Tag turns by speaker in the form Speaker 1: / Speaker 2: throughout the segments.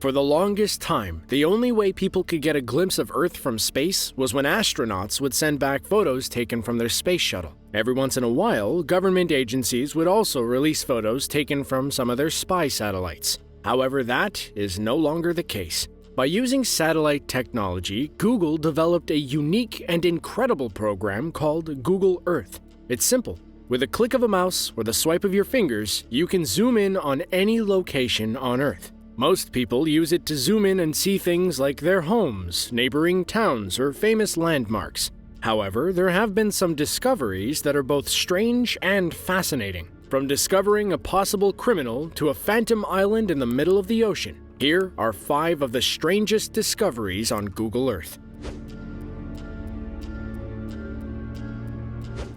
Speaker 1: For the longest time, the only way people could get a glimpse of Earth from space was when astronauts would send back photos taken from their space shuttle. Every once in a while, government agencies would also release photos taken from some of their spy satellites. However, that is no longer the case. By using satellite technology, Google developed a unique and incredible program called Google Earth. It's simple. With a click of a mouse or the swipe of your fingers, you can zoom in on any location on Earth. Most people use it to zoom in and see things like their homes, neighboring towns, or famous landmarks. However, there have been some discoveries that are both strange and fascinating. From discovering a possible criminal to a phantom island in the middle of the ocean, here are 5 of the strangest discoveries on Google Earth.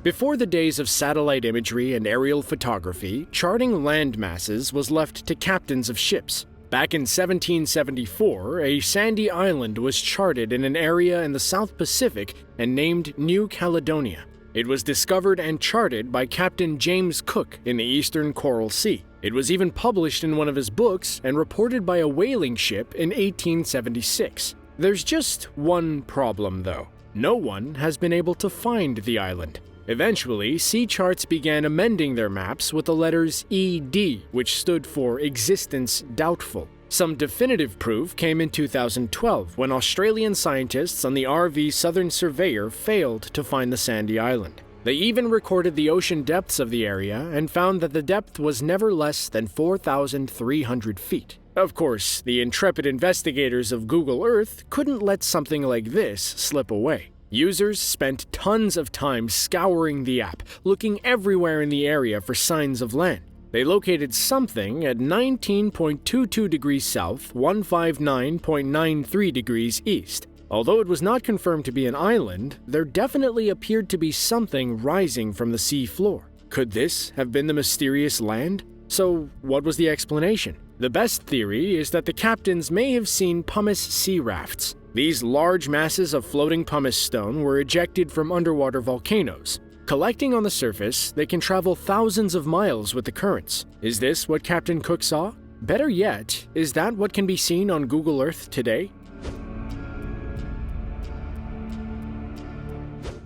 Speaker 1: Before the days of satellite imagery and aerial photography, charting land masses was left to captains of ships. Back in 1774, a sandy island was charted in an area in the South Pacific and named New Caledonia. It was discovered and charted by Captain James Cook in the Eastern Coral Sea. It was even published in one of his books and reported by a whaling ship in 1876. There's just one problem, though. No one has been able to find the island. Eventually, sea charts began amending their maps with the letters ED, which stood for Existence Doubtful. Some definitive proof came in 2012 when Australian scientists on the RV Southern Surveyor failed to find the sandy island. They even recorded the ocean depths of the area and found that the depth was never less than 4,300 feet. Of course, the intrepid investigators of Google Earth couldn't let something like this slip away. Users spent tons of time scouring the app, looking everywhere in the area for signs of land. They located something at 19.22 degrees south, 159.93 degrees east. Although it was not confirmed to be an island, there definitely appeared to be something rising from the sea floor. Could this have been the mysterious land? So, what was the explanation? The best theory is that the captains may have seen pumice sea rafts. These large masses of floating pumice stone were ejected from underwater volcanoes. Collecting on the surface, they can travel thousands of miles with the currents. Is this what Captain Cook saw? Better yet, is that what can be seen on Google Earth today?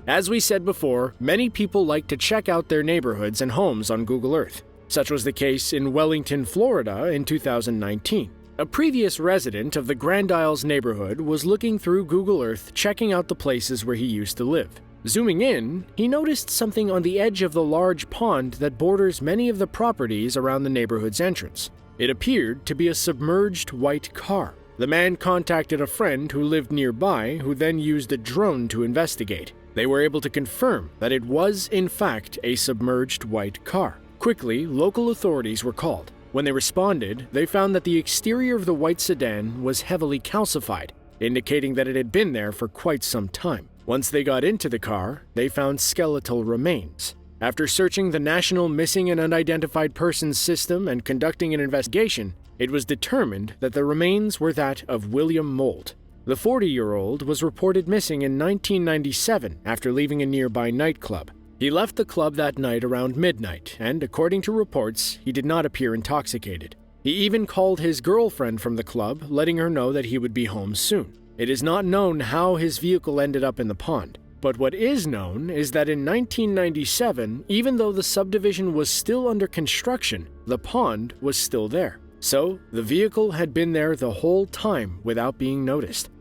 Speaker 1: As we said before, many people like to check out their neighborhoods and homes on Google Earth. Such was the case in Wellington, Florida in 2019. A previous resident of the Grand Isles neighborhood was looking through Google Earth checking out the places where he used to live. Zooming in, he noticed something on the edge of the large pond that borders many of the properties around the neighborhood's entrance. It appeared to be a submerged white car. The man contacted a friend who lived nearby, who then used a drone to investigate. They were able to confirm that it was, in fact, a submerged white car. Quickly, local authorities were called. When they responded, they found that the exterior of the white sedan was heavily calcified, indicating that it had been there for quite some time. Once they got into the car, they found skeletal remains. After searching the National Missing and Unidentified Persons System and conducting an investigation, it was determined that the remains were that of William Moult. The 40-year-old was reported missing in 1997 after leaving a nearby nightclub. He left the club that night around midnight, and according to reports, he did not appear intoxicated. He even called his girlfriend from the club, letting her know that he would be home soon. It is not known how his vehicle ended up in the pond, but what is known is that in 1997, even though the subdivision was still under construction, the pond was still there. So, the vehicle had been there the whole time without being noticed.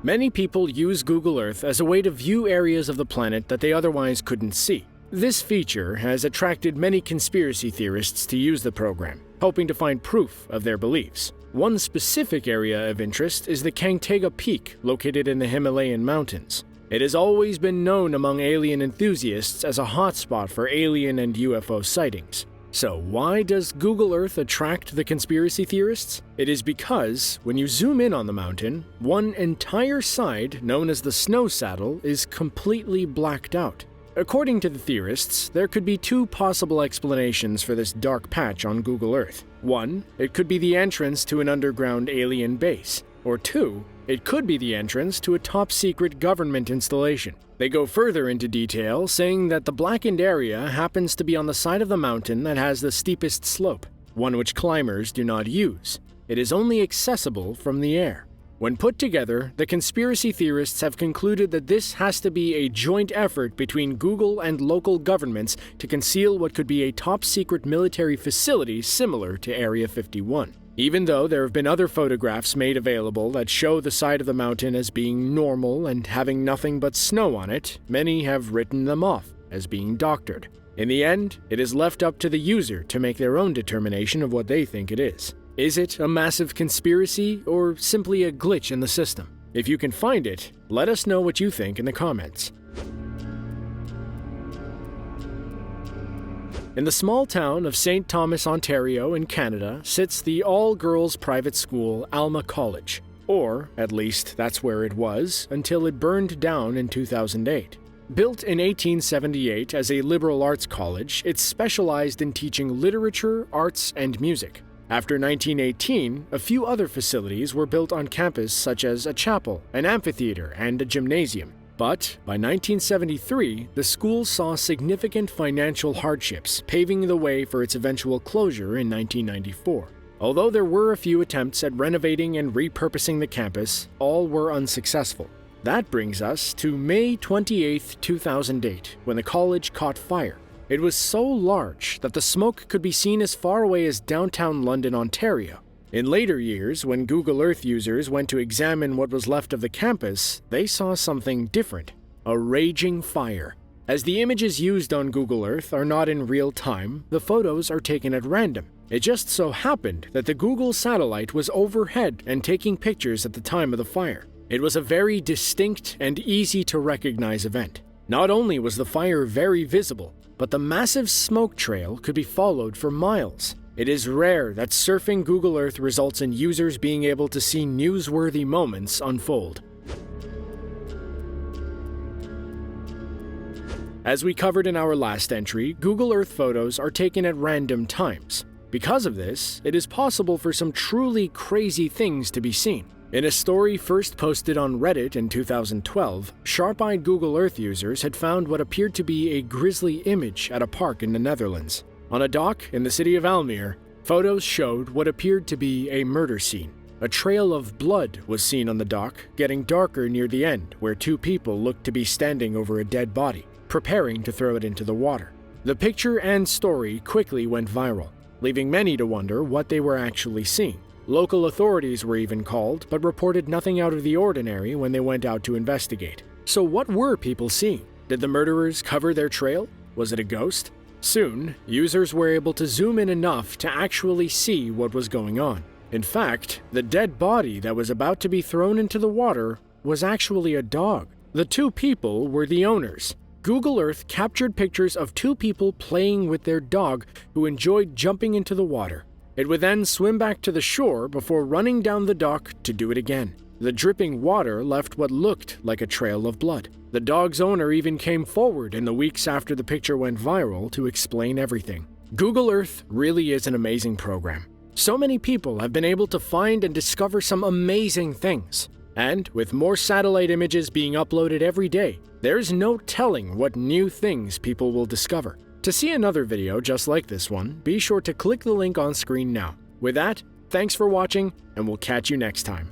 Speaker 1: Many people use Google Earth as a way to view areas of the planet that they otherwise couldn't see. This feature has attracted many conspiracy theorists to use the program, hoping to find proof of their beliefs. One specific area of interest is the Kangtega Peak, located in the Himalayan mountains. It has always been known among alien enthusiasts as a hotspot for alien and UFO sightings. So why does Google Earth attract the conspiracy theorists? It is because, when you zoom in on the mountain, one entire side, known as the snow saddle, is completely blacked out. According to the theorists, there could be 2 possible explanations for this dark patch on Google Earth. 1, it could be the entrance to an underground alien base. Or 2, It could be the entrance to a top-secret government installation. They go further into detail, saying that the blackened area happens to be on the side of the mountain that has the steepest slope, one which climbers do not use. It is only accessible from the air. When put together, the conspiracy theorists have concluded that this has to be a joint effort between Google and local governments to conceal what could be a top-secret military facility similar to Area 51. Even though there have been other photographs made available that show the side of the mountain as being normal and having nothing but snow on it, many have written them off as being doctored. In the end, it is left up to the user to make their own determination of what they think it is. Is it a massive conspiracy or simply a glitch in the system? If you can find it, let us know what you think in the comments. In the small town of St. Thomas, Ontario in Canada sits the all-girls private school Alma College, or at least that's where it was until it burned down in 2008. Built in 1878 as a liberal arts college, it specialized in teaching literature, arts, and music. After 1918, a few other facilities were built on campus such as a chapel, an amphitheater, and a gymnasium. But by 1973, the school saw significant financial hardships, paving the way for its eventual closure in 1994. Although there were a few attempts at renovating and repurposing the campus, all were unsuccessful. That brings us to May 28, 2008, when the college caught fire. It was so large that the smoke could be seen as far away as downtown London, Ontario. In later years, when Google Earth users went to examine what was left of the campus, they saw something different: a raging fire. As the images used on Google Earth are not in real time, the photos are taken at random. It just so happened that the Google satellite was overhead and taking pictures at the time of the fire. It was a very distinct and easy to recognize event. Not only was the fire very visible, but the massive smoke trail could be followed for miles. It is rare that surfing Google Earth results in users being able to see newsworthy moments unfold. As we covered in our last entry, Google Earth photos are taken at random times. Because of this, it is possible for some truly crazy things to be seen. In a story first posted on Reddit in 2012, sharp-eyed Google Earth users had found what appeared to be a grisly image at a park in the Netherlands. On a dock in the city of Almere, photos showed what appeared to be a murder scene. A trail of blood was seen on the dock, getting darker near the end, where two people looked to be standing over a dead body, preparing to throw it into the water. The picture and story quickly went viral, leaving many to wonder what they were actually seeing. Local authorities were even called, but reported nothing out of the ordinary when they went out to investigate. So what were people seeing? Did the murderers cover their trail? Was it a ghost? Soon, users were able to zoom in enough to actually see what was going on. In fact, the dead body that was about to be thrown into the water was actually a dog. The two people were the owners. Google Earth captured pictures of two people playing with their dog who enjoyed jumping into the water. It would then swim back to the shore before running down the dock to do it again. The dripping water left what looked like a trail of blood. The dog's owner even came forward in the weeks after the picture went viral to explain everything. Google Earth really is an amazing program. So many people have been able to find and discover some amazing things. And with more satellite images being uploaded every day, there's no telling what new things people will discover. To see another video just like this one, be sure to click the link on screen now. With that, thanks for watching, and we'll catch you next time.